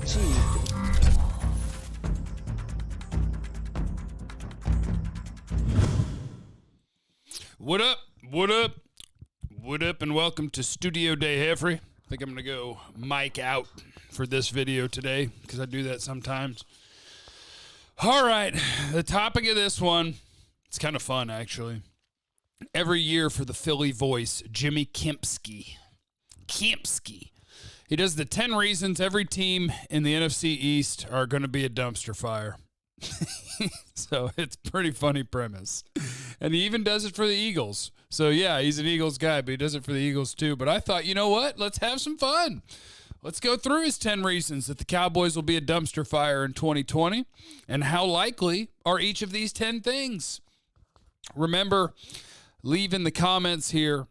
achieved. What up? What up? What up? And welcome to Studio Day, Heffrey. I think I'm going to go mic out for this video today because I do that sometimes. All right, the topic of this one, it's kind of fun, actually. Every year for the Philly voice, Jimmy Kempski. He does the 10 reasons every team in the NFC East are going to be a dumpster fire. So it's pretty funny premise. And he even does it for the Eagles. So yeah, he's an Eagles guy, but he does it for the Eagles too. But I thought, you know what? Let's have some fun. Let's go through his 10 reasons that the Cowboys will be a dumpster fire in 2020 and how likely are each of these 10 things. Remember, leave in the comments here,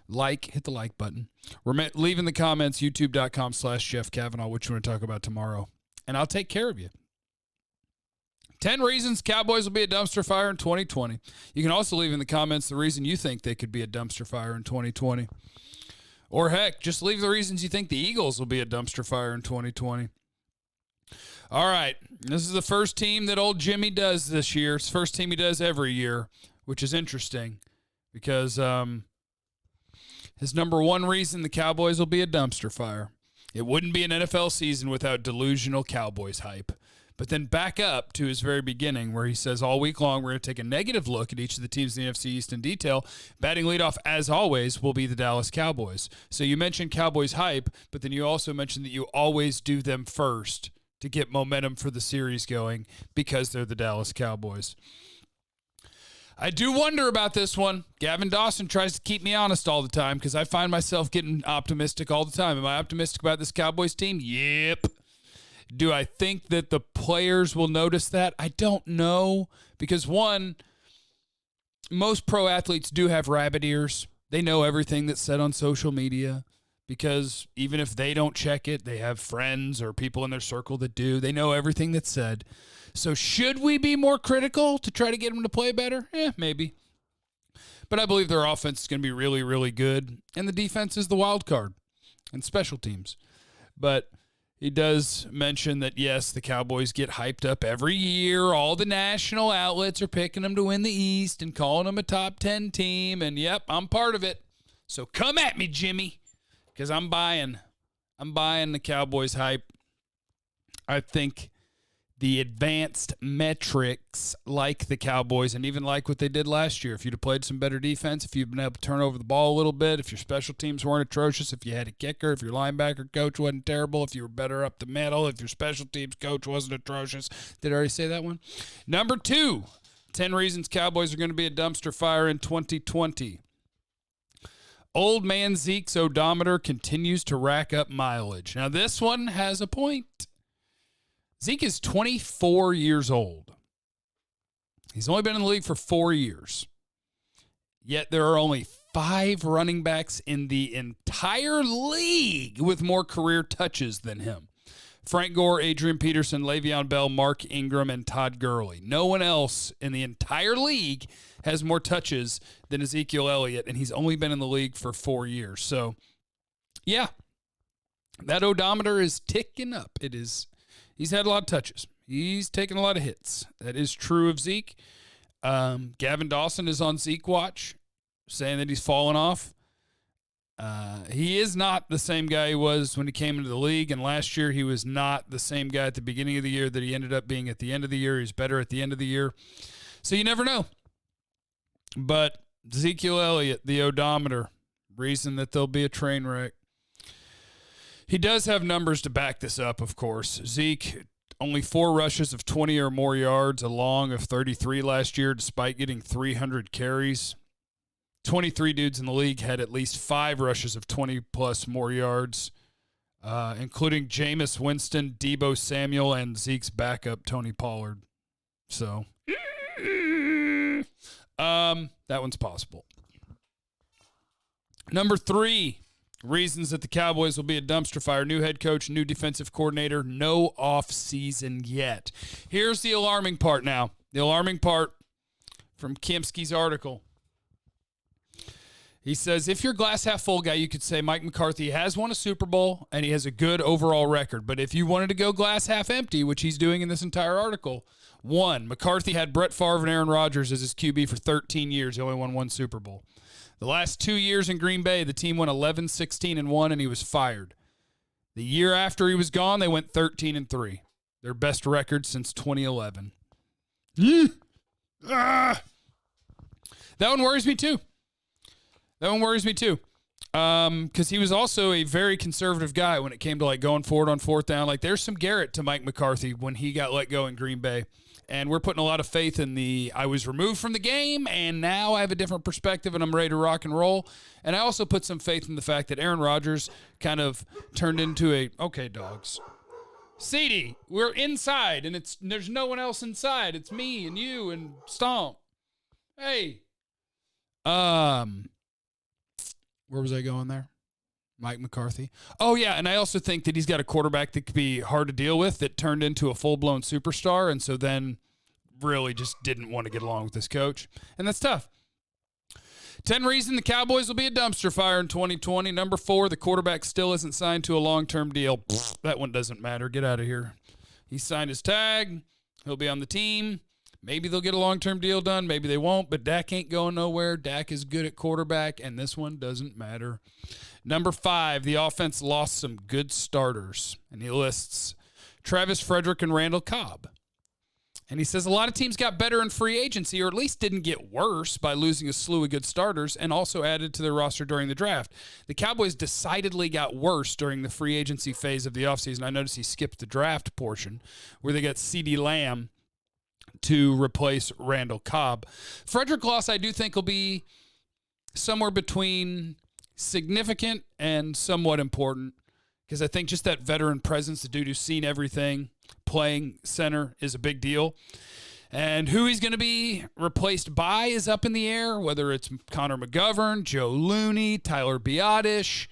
hit the like button. Leave in the comments, youtube.com/Jeff Kavanaugh, what you want to talk about tomorrow, and I'll take care of you. 10 reasons Cowboys will be a dumpster fire in 2020. You can also leave in the comments the reason you think they could be a dumpster fire in 2020. Or heck, just leave the reasons you think the Eagles will be a dumpster fire in 2020. All right, this is the first team that old Jimmy does this year. It's the first team he does every year, which is interesting because his number one reason the Cowboys will be a dumpster fire. It wouldn't be an NFL season without delusional Cowboys hype. But then back up to his very beginning where he says all week long we're going to take a negative look at each of the teams in the NFC East in detail. Batting leadoff, as always, will be the Dallas Cowboys. So you mentioned Cowboys hype, but then you also mentioned that you always do them first to get momentum for the series going because they're the Dallas Cowboys. I do wonder about this one. Gavin Dawson tries to keep me honest all the time because I find myself getting optimistic all the time. Am I optimistic about this Cowboys team? Yep. Do I think that the players will notice that? I don't know because, one, most pro athletes do have rabbit ears. They know everything that's said on social media because even if they don't check it, they have friends or people in their circle that do. They know everything that's said. So should we be more critical to try to get them to play better? Maybe. But I believe their offense is going to be really, really good, and the defense is the wild card and special teams. But he does mention that, yes, the Cowboys get hyped up every year. All the national outlets are picking them to win the East and calling them a top 10 team. And, yep, I'm part of it. So come at me, Jimmy, because I'm buying the Cowboys hype. I think the advanced metrics like the Cowboys and even like what they did last year. If you'd have played some better defense, if you'd been able to turn over the ball a little bit, if your special teams weren't atrocious, if you had a kicker, if your linebacker coach wasn't terrible, if you were better up the middle, if your special teams coach wasn't atrocious. Did I already say that one? Number 2, 10 reasons Cowboys are going to be a dumpster fire in 2020. Old man Zeke's odometer continues to rack up mileage. Now, this one has a point. Zeke is 24 years old. He's only been in the league for 4 years. Yet there are only 5 running backs in the entire league with more career touches than him. Frank Gore, Adrian Peterson, Le'Veon Bell, Mark Ingram, and Todd Gurley. No one else in the entire league has more touches than Ezekiel Elliott, and he's only been in the league for 4 years. So, yeah, that odometer is ticking up. It is. He's had a lot of touches. He's taken a lot of hits. That is true of Zeke. Gavin Dawson is on Zeke watch, saying that he's fallen off. He is not the same guy he was when he came into the league, and last year he was not the same guy at the beginning of the year that he ended up being at the end of the year. He's better at the end of the year. So you never know. But Ezekiel Elliott, the odometer, reason that there'll be a train wreck. He does have numbers to back this up, of course. Zeke, only 4 rushes of 20 or more yards, a long of 33 last year, despite getting 300 carries. 23 dudes in the league had at least 5 rushes of 20-plus more yards, including Jameis Winston, Deebo Samuel, and Zeke's backup, Tony Pollard. So, that one's possible. Number 3. Reasons that the Cowboys will be a dumpster fire. New head coach, new defensive coordinator, no offseason yet. Here's the alarming part now. The alarming part from Kempski's article. He says, if you're glass half full guy, you could say Mike McCarthy has won a Super Bowl and he has a good overall record. But if you wanted to go glass half empty, which he's doing in this entire article, one, McCarthy had Brett Favre and Aaron Rodgers as his QB for 13 years. He only won one Super Bowl. The last 2 years in Green Bay, the team went 11-16-1, and he was fired. The year after he was gone, they went 13-3. Their best record since 2011. That one worries me too. Because he was also a very conservative guy when it came to like going forward on fourth down. Like there's some Garrett to Mike McCarthy when he got let go in Green Bay. And we're putting a lot of faith in I was removed from the game, and now I have a different perspective, and I'm ready to rock and roll. And I also put some faith in the fact that Aaron Rodgers kind of turned into okay, dogs. CD, we're inside, and there's no one else inside. It's me and you and Stomp. Hey. Where was I going there? Mike McCarthy. Oh, yeah, and I also think that he's got a quarterback that could be hard to deal with that turned into a full-blown superstar, and so then really just didn't want to get along with this coach. And that's tough. 10 reasons the Cowboys will be a dumpster fire in 2020. Number 4, the quarterback still isn't signed to a long-term deal. That one doesn't matter. Get out of here. He signed his tag. He'll be on the team. Maybe they'll get a long-term deal done. Maybe they won't, but Dak ain't going nowhere. Dak is good at quarterback, and this one doesn't matter. Number 5, the offense lost some good starters, and he lists Travis Frederick and Randall Cobb. And he says a lot of teams got better in free agency, or at least didn't get worse by losing a slew of good starters, and also added to their roster during the draft. The Cowboys decidedly got worse during the free agency phase of the offseason. I noticed he skipped the draft portion, where they got CeeDee Lamb to replace Randall Cobb. Frederick loss, I do think, will be somewhere between significant and somewhat important, because I think just that veteran presence, the dude who's seen everything, playing center is a big deal. And who he's going to be replaced by is up in the air, whether it's Connor McGovern, Joe Looney, Tyler Biadasz.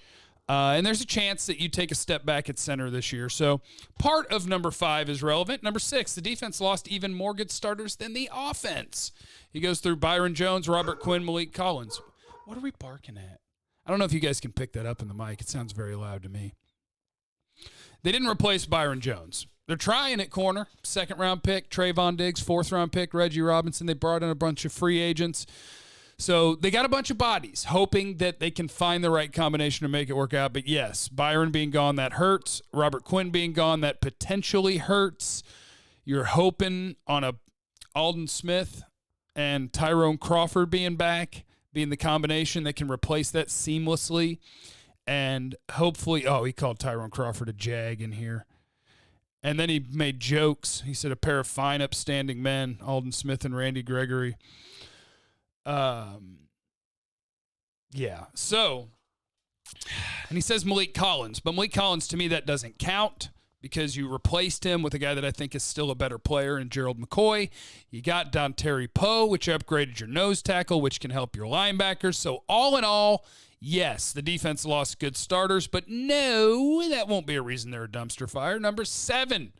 And there's a chance that you take a step back at center this year. So part of number 5 is relevant. Number 6, the defense lost even more good starters than the offense. He goes through Byron Jones, Robert Quinn, Malik Collins. What are we barking at? I don't know if you guys can pick that up in the mic. It sounds very loud to me. They didn't replace Byron Jones. They're trying at corner. 2nd-round pick, Trayvon Diggs. 4th-round pick, Reggie Robinson. They brought in a bunch of free agents. So they got a bunch of bodies, hoping that they can find the right combination to make it work out. But yes, Byron being gone, that hurts. Robert Quinn being gone, that potentially hurts. You're hoping on a Aldon Smith and Tyrone Crawford being back, being the combination that can replace that seamlessly. And hopefully, he called Tyrone Crawford a jag in here. And then he made jokes. He said a pair of fine, upstanding men, Aldon Smith and Randy Gregory. So, and he says Malik Collins, but Malik Collins, to me, that doesn't count because you replaced him with a guy that I think is still a better player in Gerald McCoy. You got Dontari Poe, which upgraded your nose tackle, which can help your linebackers. So all in all, yes, the defense lost good starters, but no, that won't be a reason they're a dumpster fire. Number 7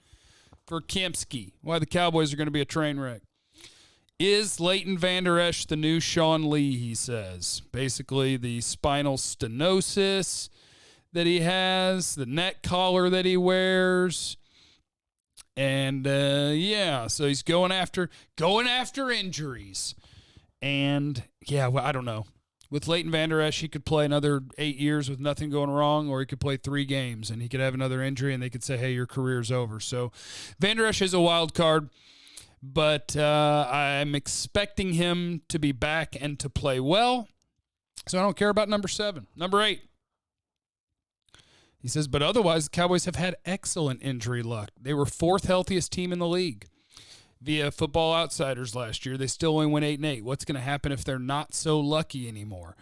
for Kempski, why the Cowboys are going to be a train wreck. Is Leighton Vander Esch the new Sean Lee, he says. Basically, the spinal stenosis that he has, the neck collar that he wears. And, so he's going after injuries. And, I don't know. With Leighton Vander Esch, he could play another 8 years with nothing going wrong, or he could play 3 games, and he could have another injury, and they could say, hey, your career's over. So Vander Esch is a wild card. But I'm expecting him to be back and to play well. So I don't care about number 7. Number 8. He says, but otherwise, the Cowboys have had excellent injury luck. They were 4th healthiest team in the league. Via Football Outsiders last year, they still only went 8-8. What's going to happen if they're not so lucky anymore?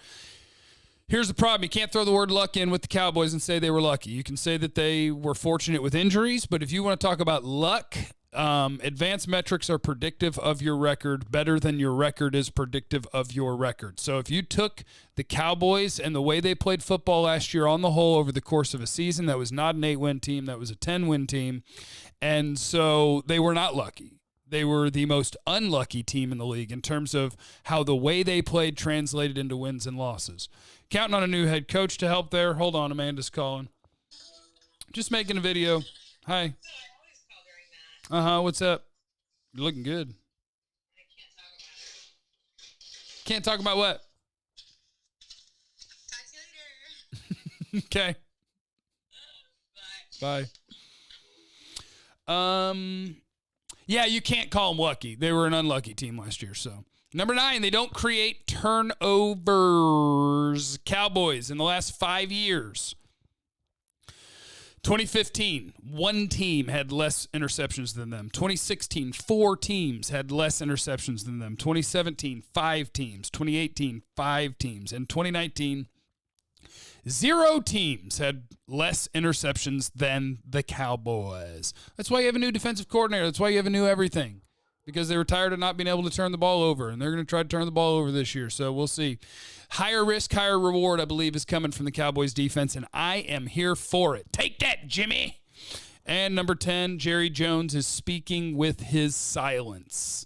Here's the problem. You can't throw the word luck in with the Cowboys and say they were lucky. You can say that they were fortunate with injuries, but if you want to talk about luck, advanced metrics are predictive of your record better than your record is predictive of your record. So if you took the Cowboys and the way they played football last year on the whole over the course of a season, that was not an 8-win team. That was a 10-win team. And so they were not lucky. they were the most unlucky team in the league in terms of how the way they played translated into wins and losses. Counting on a new head coach to help there. Hold on, Amanda's calling. Just making a video. Hi. What's up? You're looking good. Can't talk about what? Talk to you later. Okay. Bye. Yeah, you can't call them lucky. They were an unlucky team last year. So, number 9, they don't create turnovers. Cowboys in the last 5 years. 2015, one team had less interceptions than them. 2016, 4 teams had less interceptions than them. 2017, 5 teams. 2018, 5 teams. And 2019, 0 teams had less interceptions than the Cowboys. That's why you have a new defensive coordinator. That's why you have a new everything. Because they were tired of not being able to turn the ball over, and they're going to try to turn the ball over this year. So we'll see. Higher risk, higher reward, I believe, is coming from the Cowboys defense, and I am here for it. Take that, Jimmy. And number 10, Jerry Jones is speaking with his silence.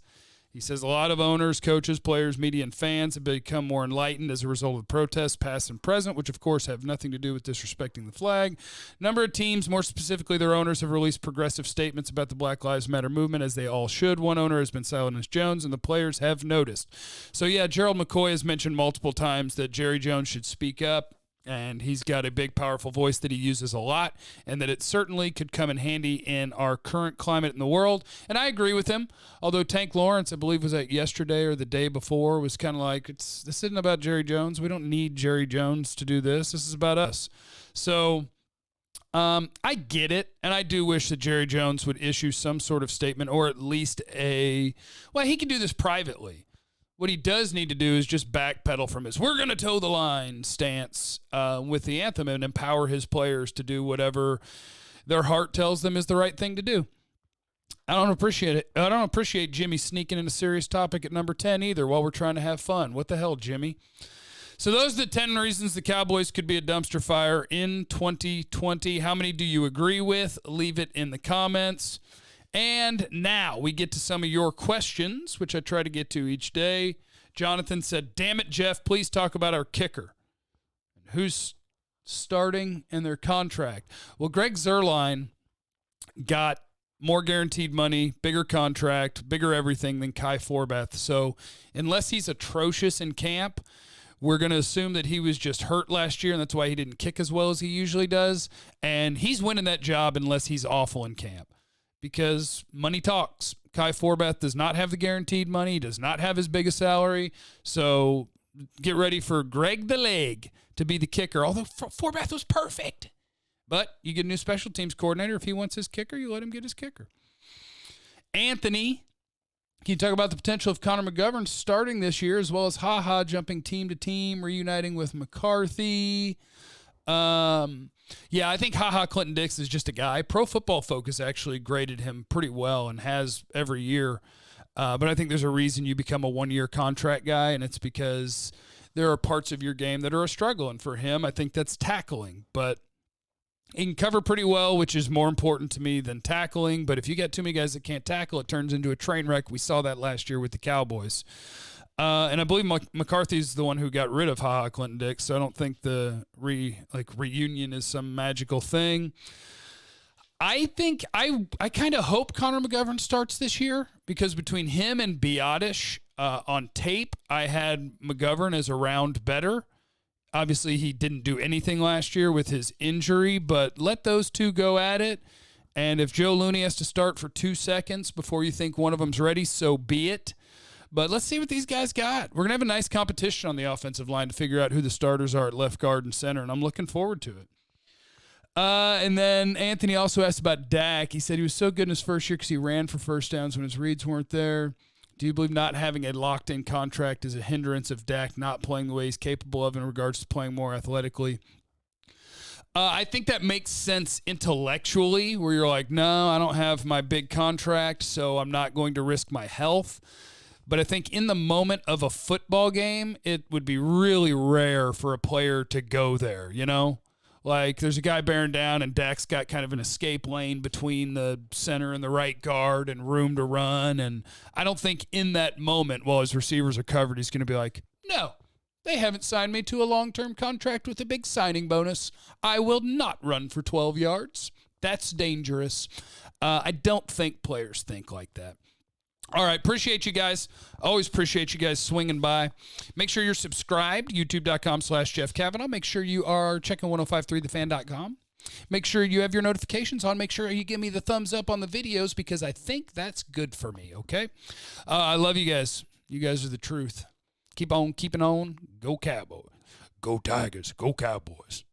He says a lot of owners, coaches, players, media, and fans have become more enlightened as a result of protests, past and present, which, of course, have nothing to do with disrespecting the flag. A number of teams, more specifically their owners, have released progressive statements about the Black Lives Matter movement, as they all should. One owner has been silent as Jones, and the players have noticed. So, yeah, Gerald McCoy has mentioned multiple times that Jerry Jones should speak up. And he's got a big, powerful voice that he uses a lot, and that it certainly could come in handy in our current climate in the world. And I agree with him, although Tank Lawrence, I believe, was that yesterday or the day before, was kind of like, this isn't about Jerry Jones. We don't need Jerry Jones to do this. This is about us. So I get it, and I do wish that Jerry Jones would issue some sort of statement, or at least he can do this privately. What he does need to do is just backpedal from his "we're going to toe the line" stance with the anthem, and empower his players to do whatever their heart tells them is the right thing to do. I don't appreciate it. I don't appreciate Jimmy sneaking in a serious topic at number 10 either while we're trying to have fun. What the hell, Jimmy? So those are the 10 reasons the Cowboys could be a dumpster fire in 2020. How many do you agree with? Leave it in the comments. And now we get to some of your questions, which I try to get to each day. Jonathan said, "Damn it, Jeff, please talk about our kicker. Who's starting in their contract?" Well, Greg Zuerlein got more guaranteed money, bigger contract, bigger everything than Kai Forbath. So unless he's atrocious in camp, we're going to assume that he was just hurt last year, and that's why he didn't kick as well as he usually does. And he's winning that job unless he's awful in camp. Because money talks. Kai Forbath does not have the guaranteed money. He does not have as big a salary. So get ready for Greg the Leg to be the kicker. Although Forbath was perfect. But you get a new special teams coordinator. If he wants his kicker, you let him get his kicker. Anthony, can you talk about the potential of Connor McGovern starting this year, as well as HaHa jumping team to team, reuniting with McCarthy? Yeah, I think HaHa Clinton Dix is just a guy. Pro Football Focus actually graded him pretty well and has every year. But I think there's a reason you become a one-year contract guy, and it's because there are parts of your game that are a struggle. And for him, I think that's tackling. But he can cover pretty well, which is more important to me than tackling. But if you get too many guys that can't tackle, it turns into a train wreck. We saw that last year with the Cowboys. And I believe McCarthy's the one who got rid of HaHa Clinton Dix, so I don't think the reunion is some magical thing. I think I kind of hope Connor McGovern starts this year, because between him and Biotish on tape, I had McGovern as a round better. Obviously, he didn't do anything last year with his injury, but let those two go at it. And if Joe Looney has to start for 2 seconds before you think one of them's ready, so be it. But let's see what these guys got. We're going to have a nice competition on the offensive line to figure out who the starters are at left guard and center, and I'm looking forward to it. And then Anthony also asked about Dak. He said he was so good in his first year because he ran for first downs when his reads weren't there. Do you believe not having a locked-in contract is a hindrance of Dak not playing the way he's capable of in regards to playing more athletically? I think that makes sense intellectually, where you're like, no, I don't have my big contract, so I'm not going to risk my health. But I think in the moment of a football game, it would be really rare for a player to go there, you know? Like, there's a guy bearing down, and Dak's got kind of an escape lane between the center and the right guard and room to run. And I don't think in that moment, while his receivers are covered, he's going to be like, no, they haven't signed me to a long-term contract with a big signing bonus. I will not run for 12 yards. That's dangerous. I don't think players think like that. All right, appreciate you guys. Always appreciate you guys swinging by. Make sure you're subscribed, youtube.com/Jeff Kavanaugh. Make sure you are checking 1053thefan.com. Make sure you have your notifications on. Make sure you give me the thumbs up on the videos because I think that's good for me, okay? I love you guys. You guys are the truth. Keep on keeping on. Go Cowboys. Go Tigers. Go Cowboys.